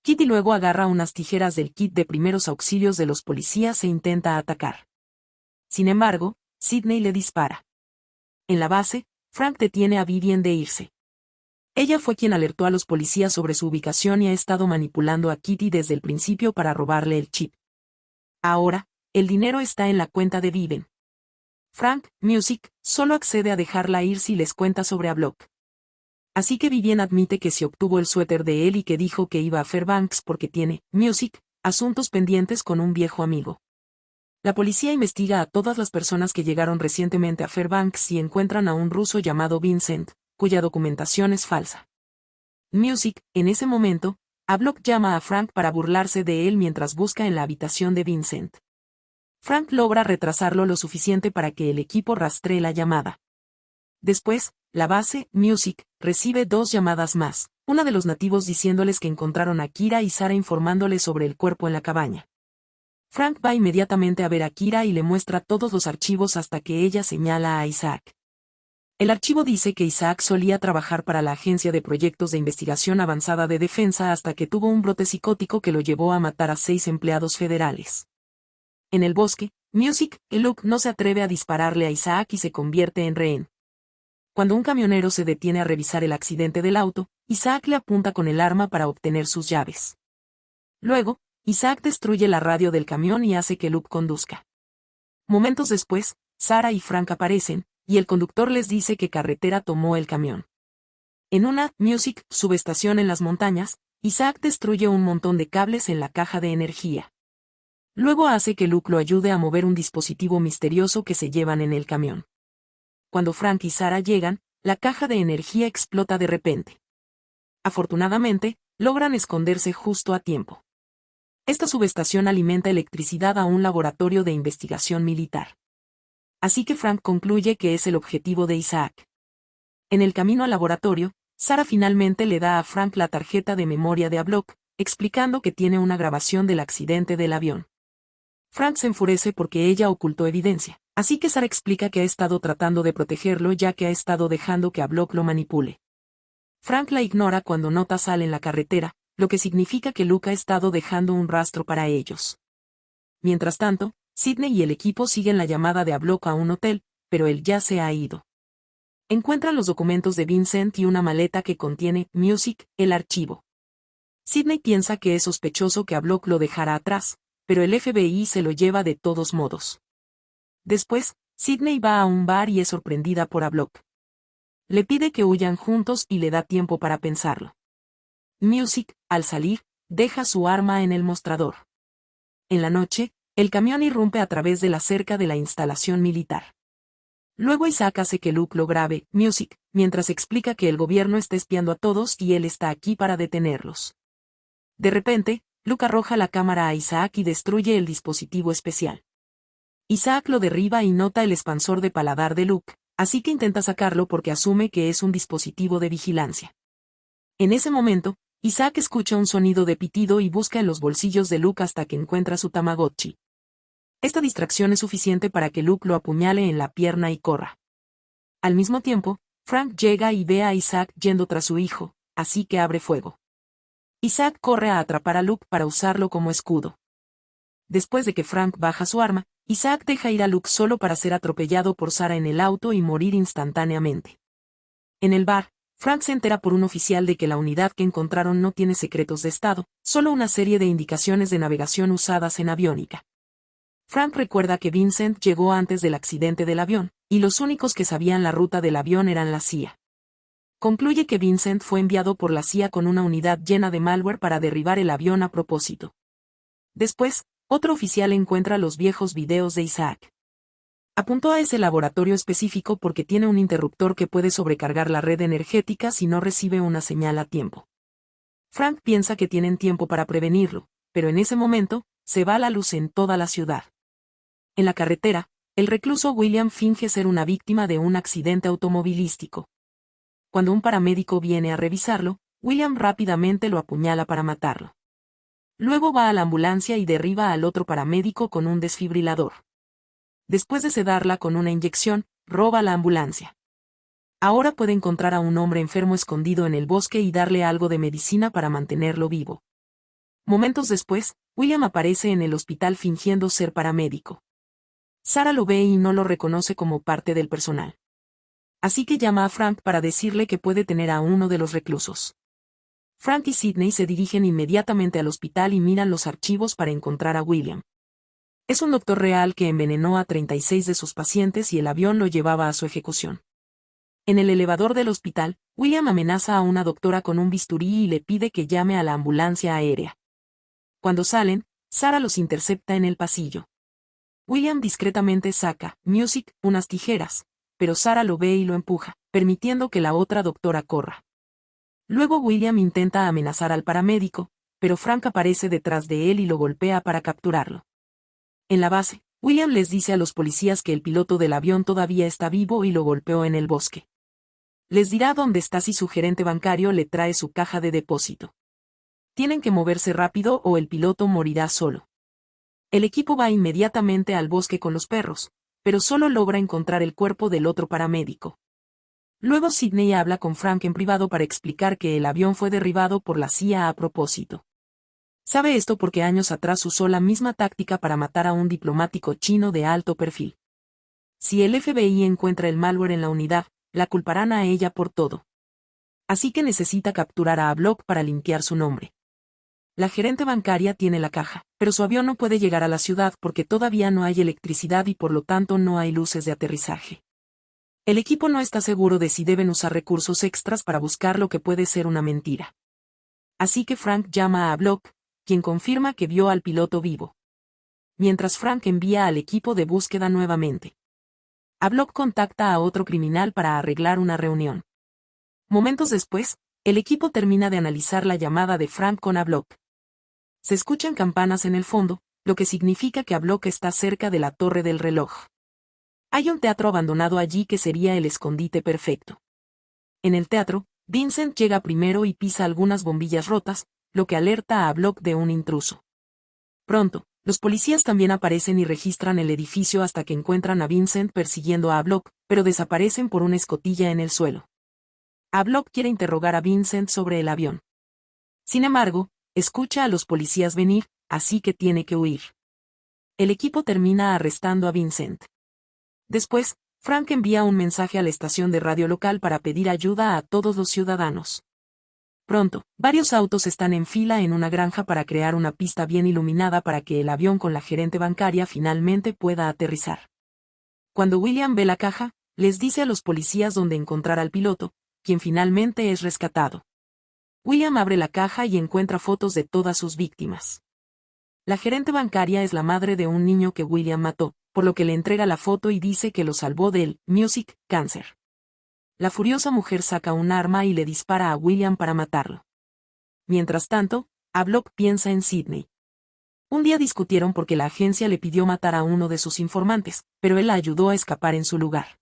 Kitty luego agarra unas tijeras del kit de primeros auxilios de los policías e intenta atacar. Sin embargo, Sidney le dispara. En la base, Frank detiene a Vivian de irse. Ella fue quien alertó a los policías sobre su ubicación y ha estado manipulando a Kitty desde el principio para robarle el chip. Ahora, el dinero está en la cuenta de Vivian. Frank, Music, solo accede a dejarla ir si les cuenta sobre a Block. Así que Vivian admite que se obtuvo el suéter de él y que dijo que iba a Fairbanks porque tiene, Music, asuntos pendientes con un viejo amigo. La policía investiga a todas las personas que llegaron recientemente a Fairbanks y encuentran a un ruso llamado Vincent, cuya documentación es falsa. Music, en ese momento, a Block llama a Frank para burlarse de él mientras busca en la habitación de Vincent. Frank logra retrasarlo lo suficiente para que el equipo rastree la llamada. Después, la base, Music, recibe 2 llamadas más, una de los nativos diciéndoles que encontraron a Kira y Sarah informándoles sobre el cuerpo en la cabaña. Frank va inmediatamente a ver a Kira y le muestra todos los archivos hasta que ella señala a Isaac. El archivo dice que Isaac solía trabajar para la Agencia de Proyectos de Investigación Avanzada de Defensa hasta que tuvo un brote psicótico que lo llevó a matar a 6 empleados federales. En el bosque, Music, Luke no se atreve a dispararle a Isaac y se convierte en rehén. Cuando un camionero se detiene a revisar el accidente del auto, Isaac le apunta con el arma para obtener sus llaves. Luego, Isaac destruye la radio del camión y hace que Luke conduzca. Momentos después, Sarah y Frank aparecen, y el conductor les dice qué carretera tomó el camión. En una Music subestación en las montañas, Isaac destruye un montón de cables en la caja de energía. Luego hace que Luke lo ayude a mover un dispositivo misterioso que se llevan en el camión. Cuando Frank y Sarah llegan, la caja de energía explota de repente. Afortunadamente, logran esconderse justo a tiempo. Esta subestación alimenta electricidad a un laboratorio de investigación militar. Así que Frank concluye que es el objetivo de Isaac. En el camino al laboratorio, Sarah finalmente le da a Frank la tarjeta de memoria de Block, explicando que tiene una grabación del accidente del avión. Frank se enfurece porque ella ocultó evidencia, así que Sarah explica que ha estado tratando de protegerlo ya que ha estado dejando que Block lo manipule. Frank la ignora cuando nota sal en la carretera, lo que significa que Luke ha estado dejando un rastro para ellos. Mientras tanto, Sidney y el equipo siguen la llamada de Block a un hotel, pero él ya se ha ido. Encuentran los documentos de Vincent y una maleta que contiene Music, el archivo. Sidney piensa que es sospechoso que Block lo dejara atrás, pero el FBI se lo lleva de todos modos. Después, Sidney va a un bar y es sorprendida por Block. Le pide que huyan juntos y le da tiempo para pensarlo. Music, al salir, deja su arma en el mostrador. En la noche, el camión irrumpe a través de la cerca de la instalación militar. Luego Isaac hace que Luke lo grabe, Music, mientras explica que el gobierno está espiando a todos y él está aquí para detenerlos. De repente, Luke arroja la cámara a Isaac y destruye el dispositivo especial. Isaac lo derriba y nota el expansor de paladar de Luke, así que intenta sacarlo porque asume que es un dispositivo de vigilancia. En ese momento, Isaac escucha un sonido de pitido y busca en los bolsillos de Luke hasta que encuentra su Tamagotchi. Esta distracción es suficiente para que Luke lo apuñale en la pierna y corra. Al mismo tiempo, Frank llega y ve a Isaac yendo tras su hijo, así que abre fuego. Isaac corre a atrapar a Luke para usarlo como escudo. Después de que Frank baja su arma, Isaac deja ir a Luke solo para ser atropellado por Sarah en el auto y morir instantáneamente. En el bar, Frank se entera por un oficial de que la unidad que encontraron no tiene secretos de estado, solo una serie de indicaciones de navegación usadas en aviónica. Frank recuerda que Vincent llegó antes del accidente del avión, y los únicos que sabían la ruta del avión eran la CIA. Concluye que Vincent fue enviado por la CIA con una unidad llena de malware para derribar el avión a propósito. Después, otro oficial encuentra los viejos videos de Isaac. Apuntó a ese laboratorio específico porque tiene un interruptor que puede sobrecargar la red energética si no recibe una señal a tiempo. Frank piensa que tienen tiempo para prevenirlo, pero en ese momento, se va la luz en toda la ciudad. En la carretera, el recluso William finge ser una víctima de un accidente automovilístico. Cuando un paramédico viene a revisarlo, William rápidamente lo apuñala para matarlo. Luego va a la ambulancia y derriba al otro paramédico con un desfibrilador. Después de sedarla con una inyección, roba la ambulancia. Ahora puede encontrar a un hombre enfermo escondido en el bosque y darle algo de medicina para mantenerlo vivo. Momentos después, William aparece en el hospital fingiendo ser paramédico. Sarah lo ve y no lo reconoce como parte del personal. Así que llama a Frank para decirle que puede tener a uno de los reclusos. Frank y Sidney se dirigen inmediatamente al hospital y miran los archivos para encontrar a William. Es un doctor real que envenenó a 36 de sus pacientes y el avión lo llevaba a su ejecución. En el elevador del hospital, William amenaza a una doctora con un bisturí y le pide que llame a la ambulancia aérea. Cuando salen, Sarah los intercepta en el pasillo. William discretamente saca, Music, unas tijeras, pero Sarah lo ve y lo empuja, permitiendo que la otra doctora corra. Luego William intenta amenazar al paramédico, pero Frank aparece detrás de él y lo golpea para capturarlo. En la base, William les dice a los policías que el piloto del avión todavía está vivo y lo golpeó en el bosque. Les dirá dónde está si su gerente bancario le trae su caja de depósito. Tienen que moverse rápido o el piloto morirá solo. El equipo va inmediatamente al bosque con los perros, pero solo logra encontrar el cuerpo del otro paramédico. Luego Sidney habla con Frank en privado para explicar que el avión fue derribado por la CIA a propósito. Sabe esto porque años atrás usó la misma táctica para matar a un diplomático chino de alto perfil. Si el FBI encuentra el malware en la unidad, la culparán a ella por todo. Así que necesita capturar a Block para limpiar su nombre. La gerente bancaria tiene la caja, pero su avión no puede llegar a la ciudad porque todavía no hay electricidad y por lo tanto no hay luces de aterrizaje. El equipo no está seguro de si deben usar recursos extras para buscar lo que puede ser una mentira. Así que Frank llama a Block, quien confirma que vio al piloto vivo. Mientras Frank envía al equipo de búsqueda nuevamente. Block contacta a otro criminal para arreglar una reunión. Momentos después, el equipo termina de analizar la llamada de Frank con Block. Se escuchan campanas en el fondo, lo que significa que Block está cerca de la torre del reloj. Hay un teatro abandonado allí que sería el escondite perfecto. En el teatro, Vincent llega primero y pisa algunas bombillas rotas, lo que alerta a Block de un intruso. Pronto, los policías también aparecen y registran el edificio hasta que encuentran a Vincent persiguiendo a Block, pero desaparecen por una escotilla en el suelo. Block quiere interrogar a Vincent sobre el avión. Sin embargo, escucha a los policías venir, así que tiene que huir. El equipo termina arrestando a Vincent. Después, Frank envía un mensaje a la estación de radio local para pedir ayuda a todos los ciudadanos. Pronto, varios autos están en fila en una granja para crear una pista bien iluminada para que el avión con la gerente bancaria finalmente pueda aterrizar. Cuando William ve la caja, les dice a los policías dónde encontrar al piloto, quien finalmente es rescatado. William abre la caja y encuentra fotos de todas sus víctimas. La gerente bancaria es la madre de un niño que William mató, por lo que le entrega la foto y dice que lo salvó del Music cáncer. La furiosa mujer saca un arma y le dispara a William para matarlo. Mientras tanto, Block piensa en Sidney. Un día discutieron porque la agencia le pidió matar a uno de sus informantes, pero él la ayudó a escapar en su lugar.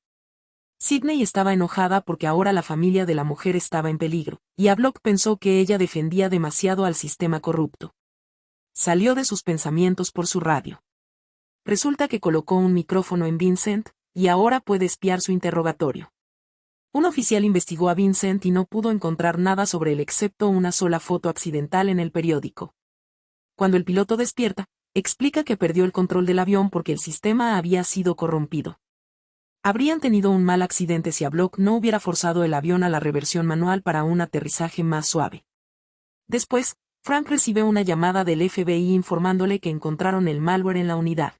Sidney estaba enojada porque ahora la familia de la mujer estaba en peligro, y Block pensó que ella defendía demasiado al sistema corrupto. Salió de sus pensamientos por su radio. Resulta que colocó un micrófono en Vincent, y ahora puede espiar su interrogatorio. Un oficial investigó a Vincent y no pudo encontrar nada sobre él excepto una sola foto accidental en el periódico. Cuando el piloto despierta, explica que perdió el control del avión porque el sistema había sido corrompido. Habrían tenido un mal accidente si Block no hubiera forzado el avión a la reversión manual para un aterrizaje más suave. Después, Frank recibe una llamada del FBI informándole que encontraron el malware en la unidad.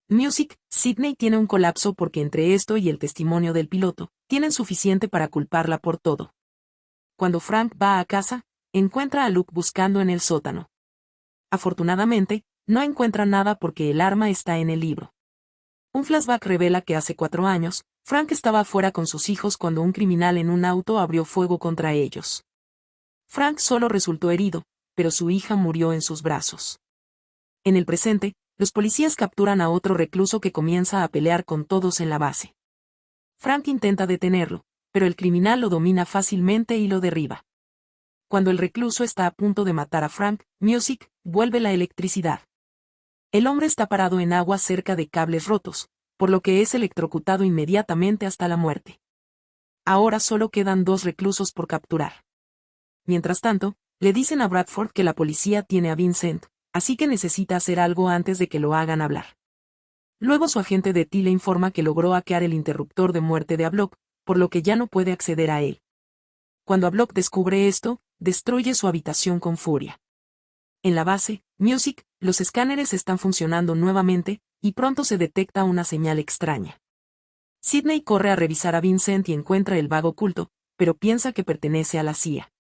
Music, Sydney tiene un colapso porque entre esto y el testimonio del piloto, tienen suficiente para culparla por todo. Cuando Frank va a casa, encuentra a Luke buscando en el sótano. Afortunadamente, no encuentra nada porque el arma está en el libro. Un flashback revela que hace 4 años, Frank estaba afuera con sus hijos cuando un criminal en un auto abrió fuego contra ellos. Frank solo resultó herido, pero su hija murió en sus brazos. En el presente, los policías capturan a otro recluso que comienza a pelear con todos en la base. Frank intenta detenerlo, pero el criminal lo domina fácilmente y lo derriba. Cuando el recluso está a punto de matar a Frank, Music vuelve la electricidad. El hombre está parado en agua cerca de cables rotos, por lo que es electrocutado inmediatamente hasta la muerte. Ahora solo quedan 2 reclusos por capturar. Mientras tanto, le dicen a Bradford que la policía tiene a Vincent, así que necesita hacer algo antes de que lo hagan hablar. Luego su agente de T le informa que logró hackear el interruptor de muerte de Block, por lo que ya no puede acceder a él. Cuando Block descubre esto, destruye su habitación con furia. En la base, Music, los escáneres están funcionando nuevamente, y pronto se detecta una señal extraña. Sydney corre a revisar a Vincent y encuentra el bag oculto, pero piensa que pertenece a la CIA.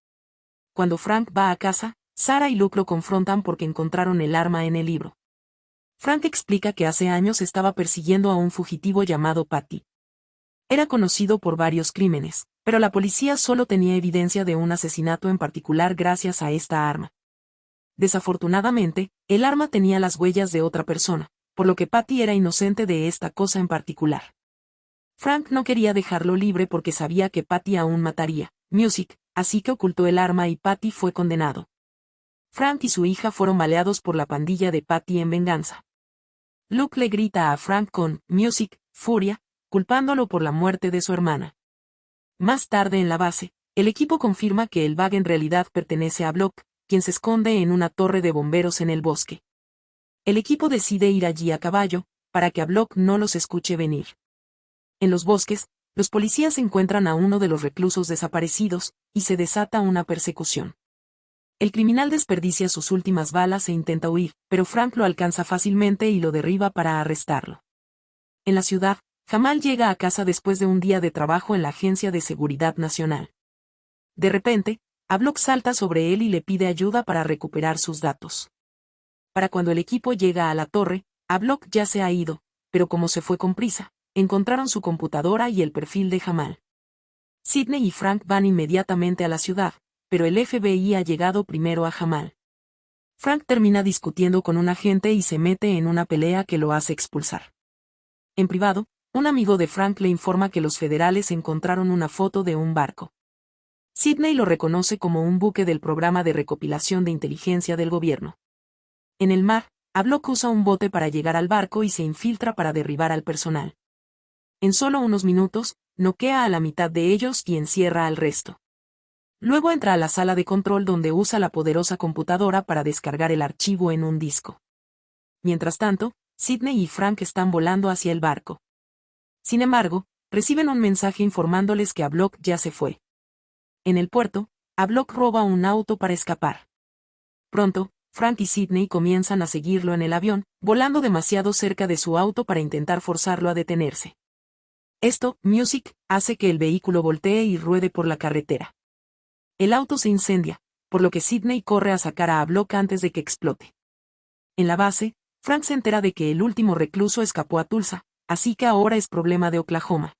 Cuando Frank va a casa, Sarah y Luke lo confrontan porque encontraron el arma en el libro. Frank explica que hace años estaba persiguiendo a un fugitivo llamado Patty. Era conocido por varios crímenes, pero la policía solo tenía evidencia de un asesinato en particular gracias a esta arma. Desafortunadamente, el arma tenía las huellas de otra persona, por lo que Patty era inocente de esta cosa en particular. Frank no quería dejarlo libre porque sabía que Patty aún mataría Music, así que ocultó el arma y Patty fue condenado. Frank y su hija fueron baleados por la pandilla de Patty en venganza. Luke le grita a Frank con Music, furia, culpándolo por la muerte de su hermana. Más tarde en la base, el equipo confirma que el bag en realidad pertenece a Block, quien se esconde en una torre de bomberos en el bosque. El equipo decide ir allí a caballo, para que a Block no los escuche venir. En los bosques, los policías encuentran a uno de los reclusos desaparecidos, y se desata una persecución. El criminal desperdicia sus últimas balas e intenta huir, pero Frank lo alcanza fácilmente y lo derriba para arrestarlo. En la ciudad, Jamal llega a casa después de un día de trabajo en la Agencia de Seguridad Nacional. De repente, Block salta sobre él y le pide ayuda para recuperar sus datos. Para cuando el equipo llega a la torre, Block ya se ha ido, pero como se fue con prisa, encontraron su computadora y el perfil de Jamal. Sydney y Frank van inmediatamente a la ciudad, pero el FBI ha llegado primero a Jamal. Frank termina discutiendo con un agente y se mete en una pelea que lo hace expulsar. En privado, un amigo de Frank le informa que los federales encontraron una foto de un barco. Sydney lo reconoce como un buque del programa de recopilación de inteligencia del gobierno. En el mar, Block usa un bote para llegar al barco y se infiltra para derribar al personal. En solo unos minutos, noquea a la mitad de ellos y encierra al resto. Luego entra a la sala de control donde usa la poderosa computadora para descargar el archivo en un disco. Mientras tanto, Sydney y Frank están volando hacia el barco. Sin embargo, reciben un mensaje informándoles que Block ya se fue. En el puerto, Block roba un auto para escapar. Pronto, Frank y Sydney comienzan a seguirlo en el avión, volando demasiado cerca de su auto para intentar forzarlo a detenerse. Esto, Music, hace que el vehículo voltee y ruede por la carretera. El auto se incendia, por lo que Sydney corre a sacar a Block antes de que explote. En la base, Frank se entera de que el último recluso escapó a Tulsa, así que ahora es problema de Oklahoma.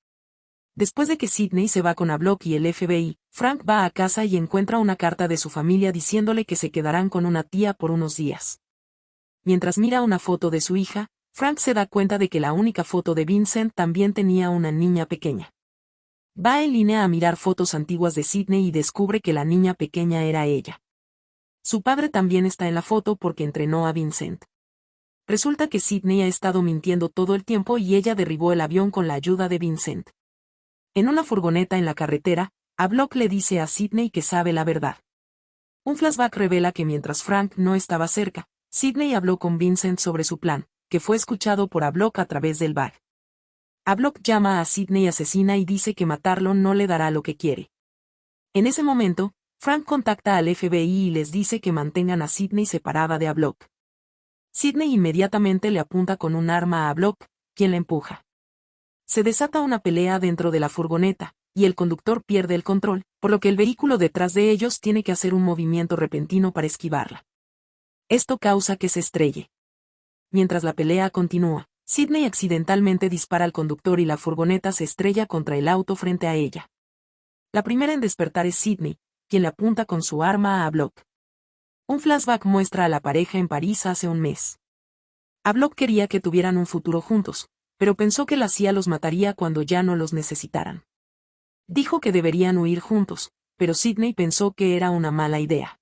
Después de que Sydney se va con Block y el FBI, Frank va a casa y encuentra una carta de su familia diciéndole que se quedarán con una tía por unos días. Mientras mira una foto de su hija, Frank se da cuenta de que la única foto de Vincent también tenía una niña pequeña. Va en línea a mirar fotos antiguas de Sydney y descubre que la niña pequeña era ella. Su padre también está en la foto porque entrenó a Vincent. Resulta que Sydney ha estado mintiendo todo el tiempo y ella derribó el avión con la ayuda de Vincent. En una furgoneta en la carretera, Block le dice a Sydney que sabe la verdad. Un flashback revela que mientras Frank no estaba cerca, Sydney habló con Vincent sobre su plan, que fue escuchado por Block a través del bar. Block llama a Sidney asesina y dice que matarlo no le dará lo que quiere. En ese momento, Frank contacta al FBI y les dice que mantengan a Sidney separada de Block. Sidney inmediatamente le apunta con un arma a Block, quien la empuja. Se desata una pelea dentro de la furgoneta, y el conductor pierde el control, por lo que el vehículo detrás de ellos tiene que hacer un movimiento repentino para esquivarla. Esto causa que se estrelle. Mientras la pelea continúa, Sidney accidentalmente dispara al conductor y la furgoneta se estrella contra el auto frente a ella. La primera en despertar es Sidney, quien le apunta con su arma a Block. Un flashback muestra a la pareja en París hace un mes. Block quería que tuvieran un futuro juntos, pero pensó que la CIA los mataría cuando ya no los necesitaran. Dijo que deberían huir juntos, pero Sidney pensó que era una mala idea.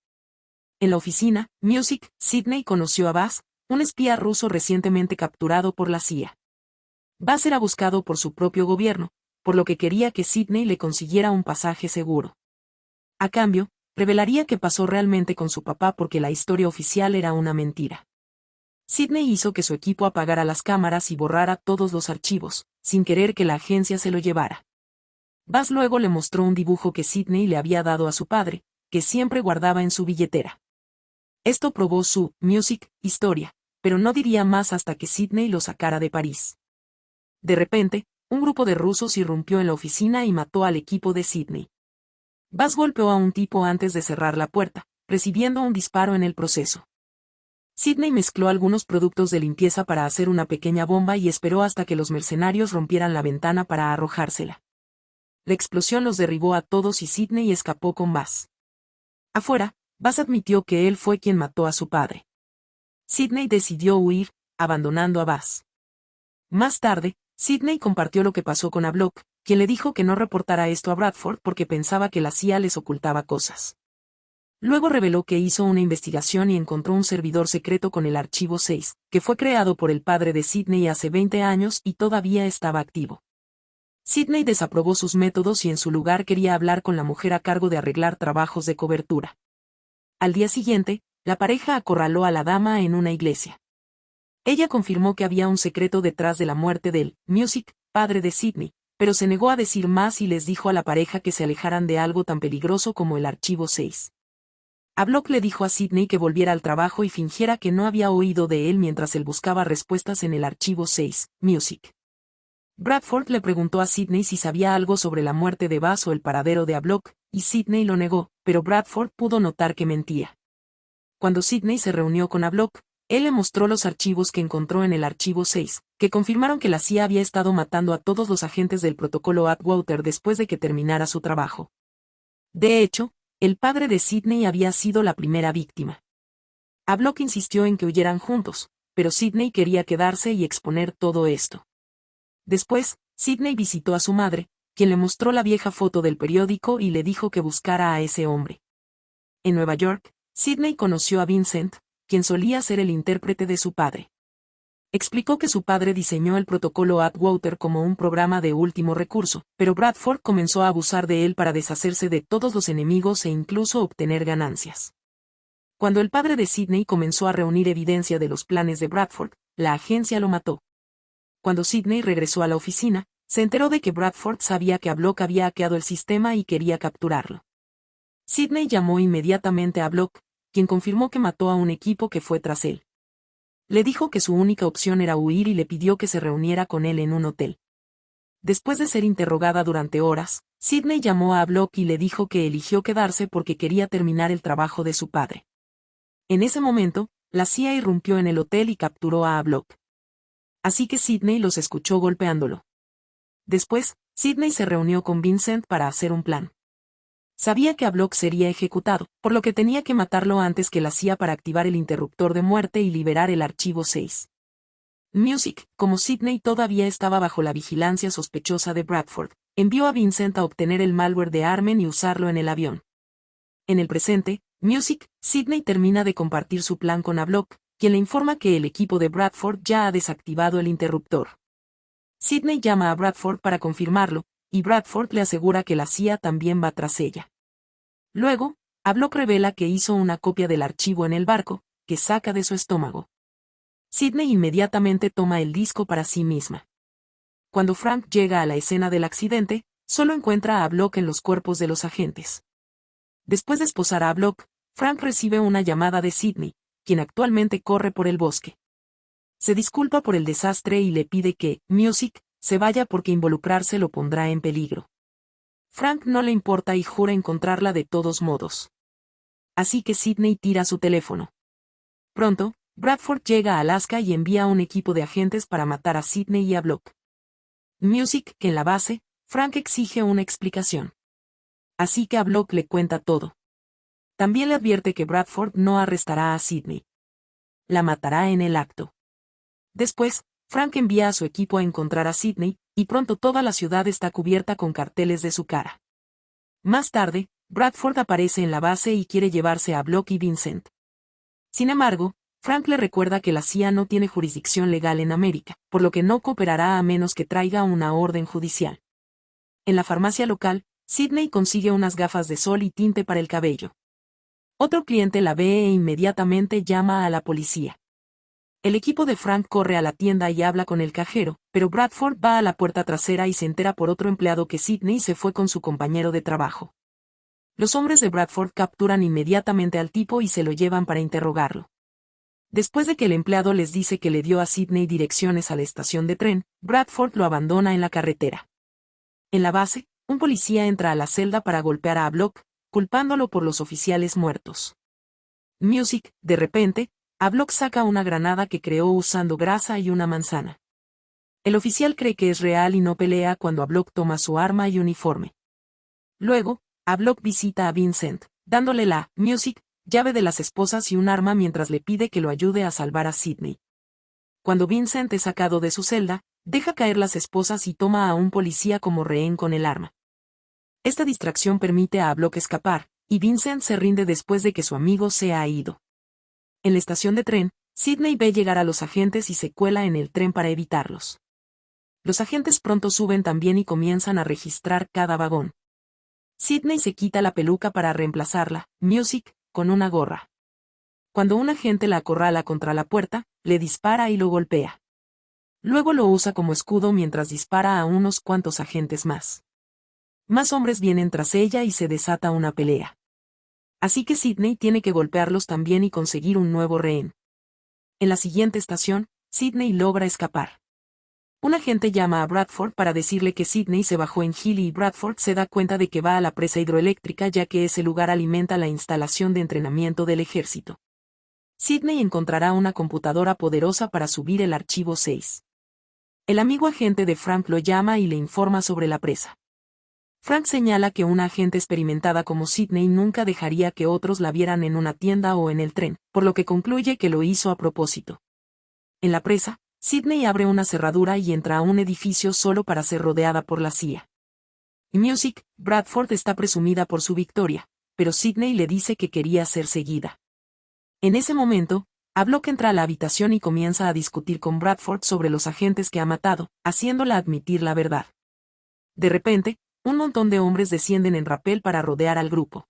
En la oficina, Music, Sidney conoció a Buzz, un espía ruso recientemente capturado por la CIA. Buzz era buscado por su propio gobierno, por lo que quería que Sidney le consiguiera un pasaje seguro. A cambio, revelaría qué pasó realmente con su papá porque la historia oficial era una mentira. Sidney hizo que su equipo apagara las cámaras y borrara todos los archivos, sin querer que la agencia se lo llevara. Buzz luego le mostró un dibujo que Sidney le había dado a su padre, que siempre guardaba en su billetera. Esto probó su Music historia, pero no diría más hasta que Sidney lo sacara de París. De repente, un grupo de rusos irrumpió en la oficina y mató al equipo de Sidney. Buzz golpeó a un tipo antes de cerrar la puerta, recibiendo un disparo en el proceso. Sidney mezcló algunos productos de limpieza para hacer una pequeña bomba y esperó hasta que los mercenarios rompieran la ventana para arrojársela. La explosión los derribó a todos y Sidney escapó con Buzz. Afuera, Buzz admitió que él fue quien mató a su padre. Sidney decidió huir, abandonando a Buzz. Más tarde, Sidney compartió lo que pasó con Block, quien le dijo que no reportara esto a Bradford porque pensaba que la CIA les ocultaba cosas. Luego reveló que hizo una investigación y encontró un servidor secreto con el archivo 6, que fue creado por el padre de Sidney hace 20 años y todavía estaba activo. Sidney desaprobó sus métodos y en su lugar quería hablar con la mujer a cargo de arreglar trabajos de cobertura. Al día siguiente, la pareja acorraló a la dama en una iglesia. Ella confirmó que había un secreto detrás de la muerte del Music, padre de Sidney, pero se negó a decir más y les dijo a la pareja que se alejaran de algo tan peligroso como el archivo 6. Block le dijo a Sidney que volviera al trabajo y fingiera que no había oído de él mientras él buscaba respuestas en el archivo 6, Music. Bradford le preguntó a Sidney si sabía algo sobre la muerte de Buzz o el paradero de Block, y Sidney lo negó, pero Bradford pudo notar que mentía. Cuando Sidney se reunió con Block, él le mostró los archivos que encontró en el archivo 6, que confirmaron que la CIA había estado matando a todos los agentes del protocolo Atwater después de que terminara su trabajo. De hecho, el padre de Sidney había sido la primera víctima. Block insistió en que huyeran juntos, pero Sidney quería quedarse y exponer todo esto. Después, Sidney visitó a su madre, quien le mostró la vieja foto del periódico y le dijo que buscara a ese hombre. En Nueva York, Sidney conoció a Vincent, quien solía ser el intérprete de su padre. Explicó que su padre diseñó el protocolo Atwater como un programa de último recurso, pero Bradford comenzó a abusar de él para deshacerse de todos los enemigos e incluso obtener ganancias. Cuando el padre de Sidney comenzó a reunir evidencia de los planes de Bradford, la agencia lo mató. Cuando Sidney regresó a la oficina, se enteró de que Bradford sabía que Block había hackeado el sistema y quería capturarlo. Sidney llamó inmediatamente a Block, quien confirmó que mató a un equipo que fue tras él. Le dijo que su única opción era huir y le pidió que se reuniera con él en un hotel. Después de ser interrogada durante horas, Sidney llamó a Block y le dijo que eligió quedarse porque quería terminar el trabajo de su padre. En ese momento, la CIA irrumpió en el hotel y capturó a Block. Así que Sidney los escuchó golpeándolo. Después, Sidney se reunió con Vincent para hacer un plan. Sabía que Block sería ejecutado, por lo que tenía que matarlo antes que la CIA para activar el interruptor de muerte y liberar el archivo 6. Music, como Sidney todavía estaba bajo la vigilancia sospechosa de Bradford, envió a Vincent a obtener el malware de Armen y usarlo en el avión. En el presente, Music, Sidney termina de compartir su plan con Block, quien le informa que el equipo de Bradford ya ha desactivado el interruptor. Sidney llama a Bradford para confirmarlo, y Bradford le asegura que la CIA también va tras ella. Luego, Block revela que hizo una copia del archivo en el barco, que saca de su estómago. Sidney inmediatamente toma el disco para sí misma. cuando Frank llega a la escena del accidente, solo encuentra a Block en los cuerpos de los agentes. Después de esposar a Block, Frank recibe una llamada de Sidney, quien actualmente corre por el bosque. Se disculpa por el desastre y le pide que Music se vaya porque involucrarse lo pondrá en peligro. Frank no le importa y jura encontrarla de todos modos. Así que Sidney tira su teléfono. Pronto, Bradford llega a Alaska y envía a un equipo de agentes para matar a Sidney y a Block. Music, que en la base, Frank exige una explicación. Así que a Block le cuenta todo. También le advierte que Bradford no arrestará a Sidney. La matará en el acto. Después, Frank envía a su equipo a encontrar a Sidney, y pronto toda la ciudad está cubierta con carteles de su cara. Más tarde, Bradford aparece en la base y quiere llevarse a Block y Vincent. Sin embargo, Frank le recuerda que la CIA no tiene jurisdicción legal en América, por lo que no cooperará a menos que traiga una orden judicial. En la farmacia local, Sidney consigue unas gafas de sol y tinte para el cabello. Otro cliente la ve e inmediatamente llama a la policía. El equipo de Frank corre a la tienda y habla con el cajero, pero Bradford va a la puerta trasera y se entera por otro empleado que Sidney se fue con su compañero de trabajo. Los hombres de Bradford capturan inmediatamente al tipo y se lo llevan para interrogarlo. Después de que el empleado les dice que le dio a Sidney direcciones a la estación de tren, Bradford lo abandona en la carretera. En la base, un policía entra a la celda para golpear a Block, culpándolo por los oficiales muertos. Music, de repente, a Block saca una granada que creó usando grasa y una manzana. El oficial cree que es real y no pelea cuando a Block toma su arma y uniforme. Luego, a Block visita a Vincent, dándole la Music, llave de las esposas y un arma mientras le pide que lo ayude a salvar a Sidney. Cuando Vincent es sacado de su celda, deja caer las esposas y toma a un policía como rehén con el arma. Esta distracción permite a Block escapar, y Vincent se rinde después de que su amigo se ha ido. En la estación de tren, Sidney ve llegar a los agentes y se cuela en el tren para evitarlos. Los agentes pronto suben también y comienzan a registrar cada vagón. Sidney se quita la peluca para reemplazarla, Music, con una gorra. Cuando un agente la acorrala contra la puerta, le dispara y lo golpea. Luego lo usa como escudo mientras dispara a unos cuantos agentes más. Más hombres vienen tras ella y se desata una pelea. Así que Sidney tiene que golpearlos también y conseguir un nuevo rehén. En la siguiente estación, Sidney logra escapar. Un agente llama a Bradford para decirle que Sidney se bajó en Healy y Bradford se da cuenta de que va a la presa hidroeléctrica ya que ese lugar alimenta la instalación de entrenamiento del ejército. Sidney encontrará una computadora poderosa para subir el archivo 6. El amigo agente de Frank lo llama y le informa sobre la presa. Frank señala que una agente experimentada como Sidney nunca dejaría que otros la vieran en una tienda o en el tren, por lo que concluye que lo hizo a propósito. En la presa, Sidney abre una cerradura y entra a un edificio solo para ser rodeada por la CIA. Music, Bradford está presumida por su victoria, pero Sidney le dice que quería ser seguida. En ese momento, Block entra a la habitación y comienza a discutir con Bradford sobre los agentes que ha matado, haciéndola admitir la verdad. De repente, un montón de hombres descienden en rapel para rodear al grupo.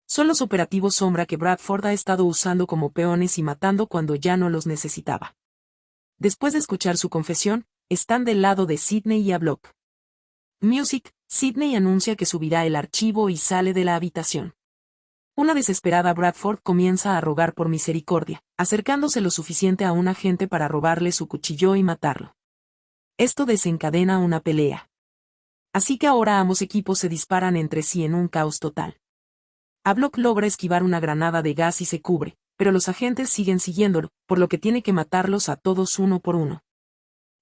Son los operativos sombra que Bradford ha estado usando como peones y matando cuando ya no los necesitaba. Después de escuchar su confesión, están del lado de Sidney y Block. Music, Sidney anuncia que subirá el archivo y sale de la habitación. Una desesperada Bradford comienza a rogar por misericordia, acercándose lo suficiente a un agente para robarle su cuchillo y matarlo. Esto desencadena una pelea. Así que ahora ambos equipos se disparan entre sí en un caos total. Block logra esquivar una granada de gas y se cubre, pero los agentes siguen siguiéndolo, por lo que tiene que matarlos a todos uno por uno.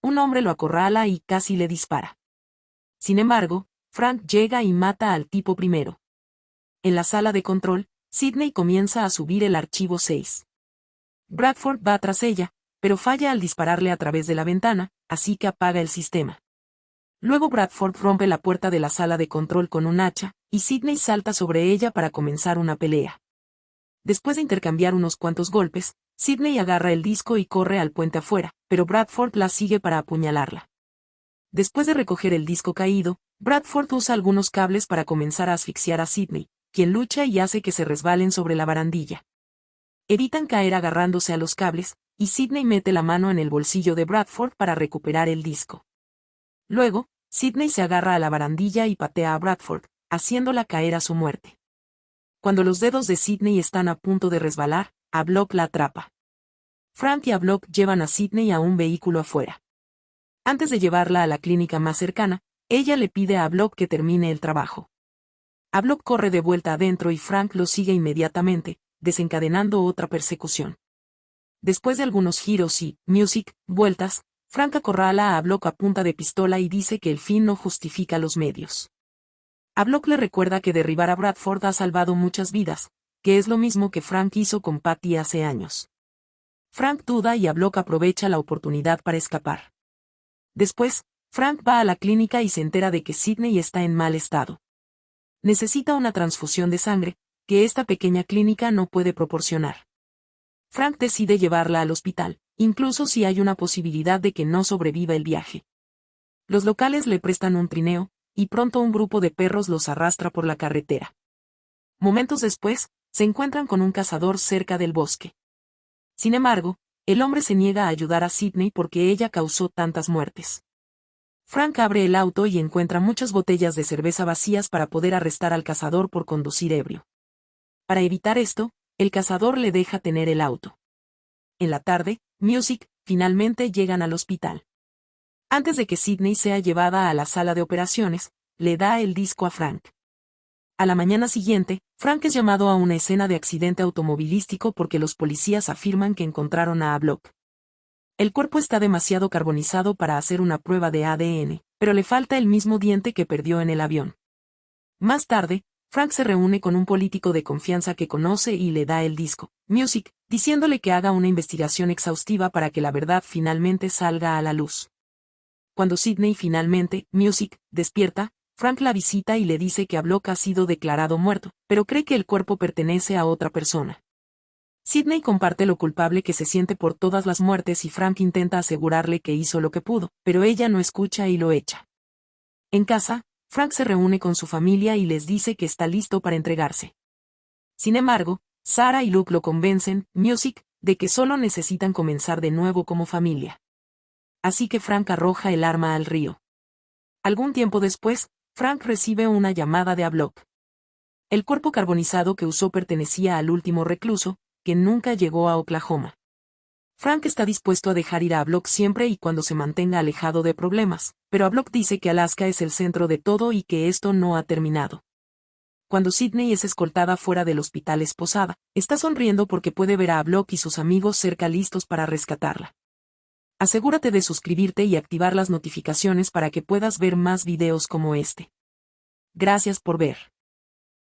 Un hombre lo acorrala y casi le dispara. Sin embargo, Frank llega y mata al tipo primero. En la sala de control, Sidney comienza a subir el archivo 6. Bradford va tras ella, pero falla al dispararle a través de la ventana, así que apaga el sistema. Luego Bradford rompe la puerta de la sala de control con un hacha, y Sidney salta sobre ella para comenzar una pelea. Después de intercambiar unos cuantos golpes, Sidney agarra el disco y corre al puente afuera, pero Bradford la sigue para apuñalarla. Después de recoger el disco caído, Bradford usa algunos cables para comenzar a asfixiar a Sidney, quien lucha y hace que se resbalen sobre la barandilla. Evitan caer agarrándose a los cables, y Sidney mete la mano en el bolsillo de Bradford para recuperar el disco. Luego, Sidney se agarra a la barandilla y patea a Bradford, haciéndola caer a su muerte. Cuando los dedos de Sidney están a punto de resbalar, Havelock la atrapa. Frank y Havelock llevan a Sidney a un vehículo afuera. Antes de llevarla a la clínica más cercana, ella le pide a Havelock que termine el trabajo. Havelock corre de vuelta adentro y Frank lo sigue inmediatamente, desencadenando otra persecución. Después de algunos giros y vueltas, Frank acorrala a Havelock a punta de pistola y dice que el fin no justifica los medios. Havelock le recuerda que derribar a Bradford ha salvado muchas vidas, que es lo mismo que Frank hizo con Patty hace años. Frank duda y Havelock aprovecha la oportunidad para escapar. Después, Frank va a la clínica y se entera de que Sidney está en mal estado. Necesita una transfusión de sangre, que esta pequeña clínica no puede proporcionar. Frank decide llevarla al hospital, incluso si hay una posibilidad de que no sobreviva el viaje. Los locales le prestan un trineo, y pronto un grupo de perros los arrastra por la carretera. Momentos después, se encuentran con un cazador cerca del bosque. Sin embargo, el hombre se niega a ayudar a Sidney porque ella causó tantas muertes. Frank abre el auto y encuentra muchas botellas de cerveza vacías para poder arrestar al cazador por conducir ebrio. Para evitar esto, el cazador le deja tener el auto. En la tarde, finalmente llegan al hospital. Antes de que Sidney sea llevada a la sala de operaciones, le da el disco a Frank. A la mañana siguiente, Frank es llamado a una escena de accidente automovilístico porque los policías afirman que encontraron a Havelock. El cuerpo está demasiado carbonizado para hacer una prueba de ADN, pero le falta el mismo diente que perdió en el avión. Más tarde, Frank se reúne con un político de confianza que conoce y le da el disco, diciéndole que haga una investigación exhaustiva para que la verdad finalmente salga a la luz. Cuando Sidney finalmente, despierta, Frank la visita y le dice que Havelock ha sido declarado muerto, pero cree que el cuerpo pertenece a otra persona. Sidney comparte lo culpable que se siente por todas las muertes y Frank intenta asegurarle que hizo lo que pudo, pero ella no escucha y lo echa. En casa, Frank se reúne con su familia y les dice que está listo para entregarse. Sin embargo, Sarah y Luke lo convencen, de que solo necesitan comenzar de nuevo como familia. Así que Frank arroja el arma al río. Algún tiempo después, Frank recibe una llamada de Havelock. El cuerpo carbonizado que usó pertenecía al último recluso, que nunca llegó a Oklahoma. Frank está dispuesto a dejar ir a Havelock siempre y cuando se mantenga alejado de problemas, pero Havelock dice que Alaska es el centro de todo y que esto no ha terminado. Cuando Sidney es escoltada fuera del hospital esposada, está sonriendo porque puede ver a Havelock y sus amigos cerca listos para rescatarla. Asegúrate de suscribirte y activar las notificaciones para que puedas ver más videos como este. Gracias por ver.